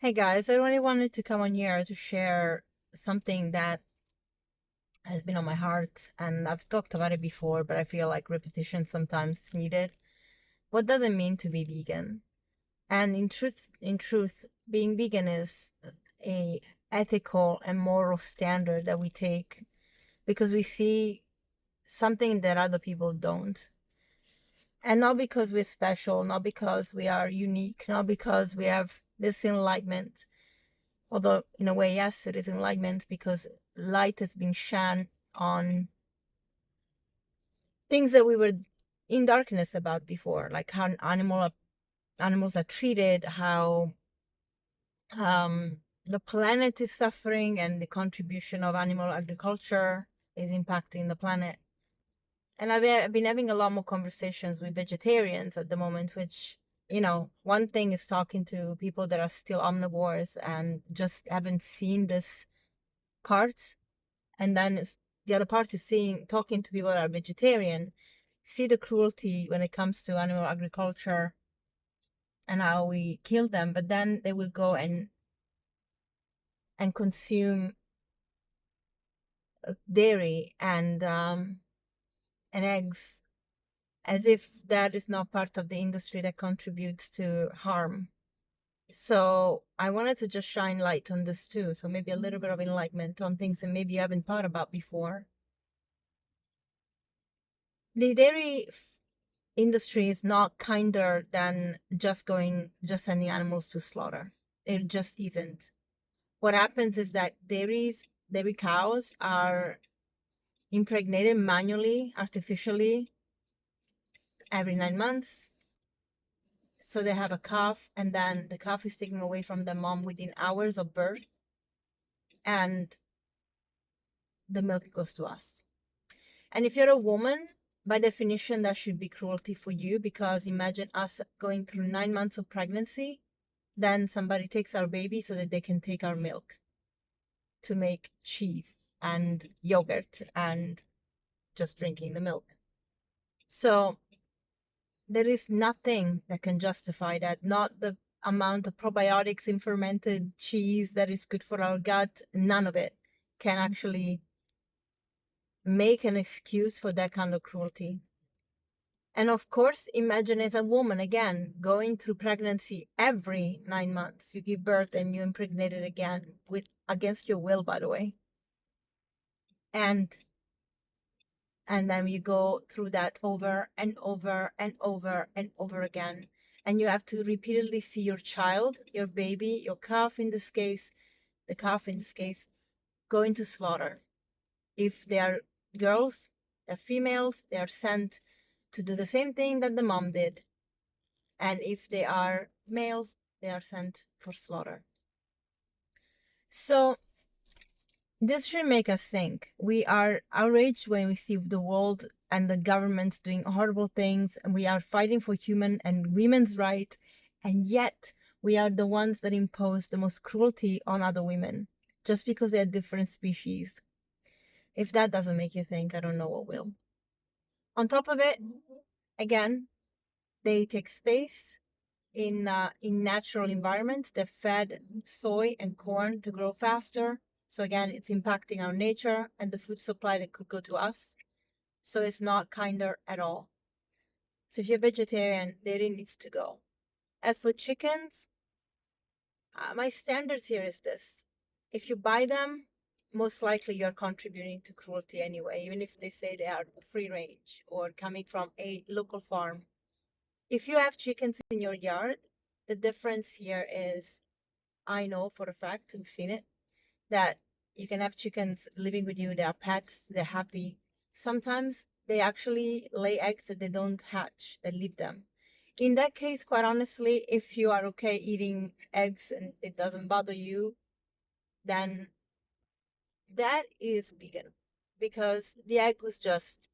Hey guys, I really wanted to come on here to share something that has been on my heart, and I've talked about it before, but I feel like repetition sometimes is needed. What does it mean to be vegan? And in truth, being vegan is a ethical and moral standard that we take because we see something that other people don't. And not because we're special, not because we are unique, not because we have this enlightenment. Although, in a way, yes, it is enlightenment because light has been shone on things that we were in darkness about before, like how animals are treated, how the planet is suffering, and the contribution of animal agriculture is impacting the planet. And I've been having a lot more conversations with vegetarians at the moment, which, one thing is talking to people that are still omnivores and just haven't seen this part. And then the other part is talking to people that are vegetarian, see the cruelty when it comes to animal agriculture and how we kill them, but then they will go and consume dairy and eggs as if that is not part of the industry that contributes to harm. So I wanted to just shine light on this too. So maybe a little bit of enlightenment on things that maybe you haven't thought about before. The dairy industry is not kinder than just sending animals to slaughter. It just isn't. What happens is that dairy cows are impregnated manually, artificially, every 9 months. So they have a calf, and then the calf is taken away from the mom within hours of birth, and the milk goes to us. And if you're a woman, by definition, that should be cruelty for you, because imagine us going through 9 months of pregnancy, then somebody takes our baby so that they can take our milk to make cheese and yogurt and just drinking the milk. So there is nothing that can justify that, not the amount of probiotics in fermented cheese that is good for our gut, none of it can actually make an excuse for that kind of cruelty. And of course, imagine as a woman, again, going through pregnancy every 9 months. You give birth and you impregnate it again, with against your will, by the way. And then you go through that over and over and over and over again. And you have to repeatedly see your child, your baby, your calf in this case, the calf in this case, go into slaughter. If they are girls, they're females, they are sent to do the same thing that the mom did. And if they are males, they are sent for slaughter. So this should make us think. We are outraged when we see the world and the governments doing horrible things, and we are fighting for human and women's rights, and yet we are the ones that impose the most cruelty on other women just because they're different species. If that doesn't make you think, I don't know what will. On top of it, again, they take space in natural environments that fed soy and corn to grow faster. So again, it's impacting our nature and the food supply that could go to us. So it's not kinder at all. So if you're vegetarian, dairy needs to go. As for chickens, my standards here is this. If you buy them, most likely you're contributing to cruelty anyway, even if they say they are free range or coming from a local farm. If you have chickens in your yard, the difference here is, I know for a fact, we've seen it, that you can have chickens living with you, they are pets, they're happy. Sometimes they actually lay eggs that they don't hatch, they leave them. In that case, quite honestly, if you are okay eating eggs and it doesn't bother you, then that is vegan, because the egg was just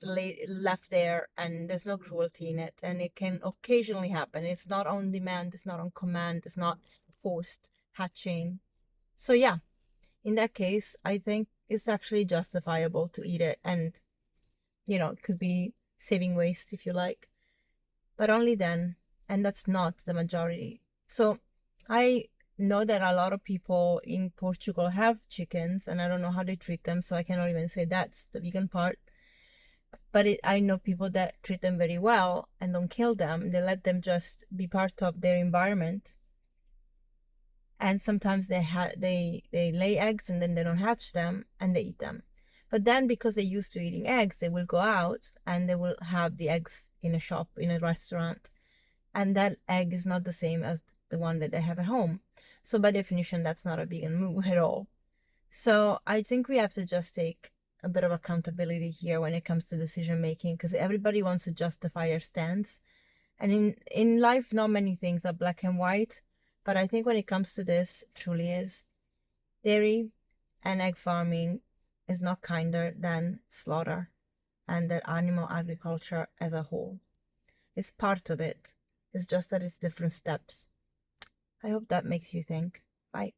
left there and there's no cruelty in it, and it can occasionally happen. It's not on demand, it's not on command, it's not forced hatching. So yeah, in that case, I think it's actually justifiable to eat it, and it could be saving waste if you like, but only then. And that's not the majority. So I know that a lot of people in Portugal have chickens, and I don't know how they treat them, so I cannot even say that's the vegan part. But I know people that treat them very well and don't kill them. They let them just be part of their environment. And sometimes they lay eggs and then they don't hatch them and they eat them. But then because they're used to eating eggs, they will go out and they will have the eggs in a shop, in a restaurant. And that egg is not the same as the one that they have at home. So by definition, that's not a vegan move at all. So I think we have to just take a bit of accountability here when it comes to decision making, because everybody wants to justify their stance. And in life, not many things are black and white. But I think when it comes to this, truly is. Dairy and egg farming is not kinder than slaughter and that animal agriculture as a whole. It's part of it. It's just that it's different steps. I hope that makes you think. Bye.